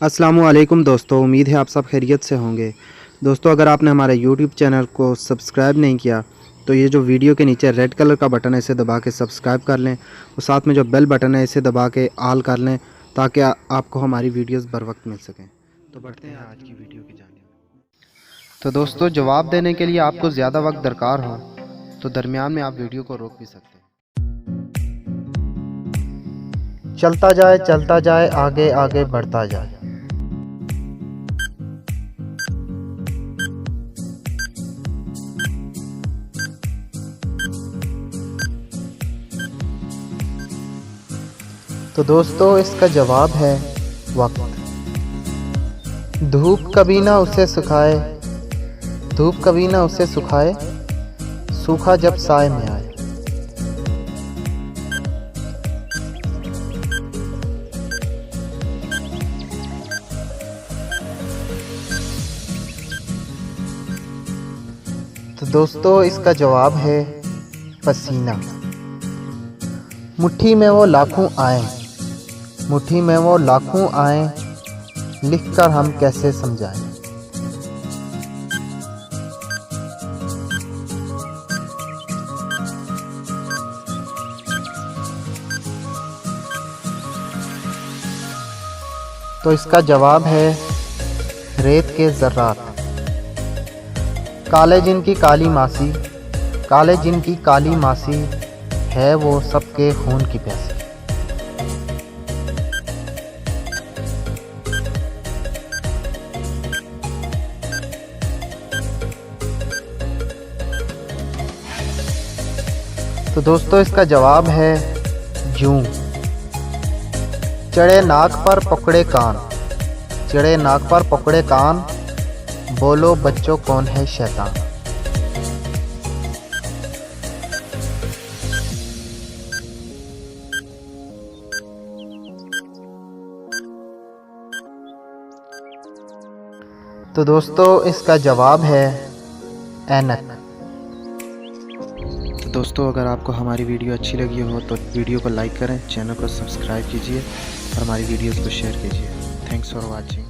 अस्सलामुअलैकुम दोस्तों, उम्मीद है आप सब खैरियत से होंगे। दोस्तों, अगर आपने हमारे यूट्यूब चैनल को सब्सक्राइब नहीं किया तो ये जो वीडियो के नीचे रेड कलर का बटन है इसे दबा के सब्सक्राइब कर लें और साथ में जो बेल बटन है इसे दबा के ऑल कर लें ताकि आपको हमारी वीडियोस बर वक्त मिल सकें। तो बढ़ते हैं आज की वीडियो की जानिब। तो दोस्तों, जवाब देने के लिए आपको ज़्यादा वक्त दरकार हो तो दरमियान में आप वीडियो को रोक भी सकते हैं। चलता जाए आगे आगे बढ़ता जाए। तो दोस्तों, इसका जवाब है वक्त। धूप कभी ना उसे सुखाए, धूप कभी ना उसे सुखाए, सूखा जब साए में आए। तो दोस्तों, इसका जवाब है पसीना। मुट्ठी में वो लाखों आए, मुट्ठी में वो लाखों आए, लिखकर हम कैसे समझाएं। तो इसका जवाब है रेत के ज़र्रात। काले जिनकी काली मासी, काले जिनकी काली मासी, है वो सबके खून की प्यासी। तो दोस्तों, इसका जवाब है जूं। चढ़े नाक पर पकड़े कान, चढ़े नाक पर पकड़े कान, बोलो बच्चों कौन है शैतान। तो दोस्तों, इसका जवाब है ऐनक। तो दोस्तों, अगर आपको हमारी वीडियो अच्छी लगी हो तो वीडियो को लाइक करें, चैनल को सब्सक्राइब कीजिए और हमारी वीडियोस को शेयर कीजिए। Thanks for watching.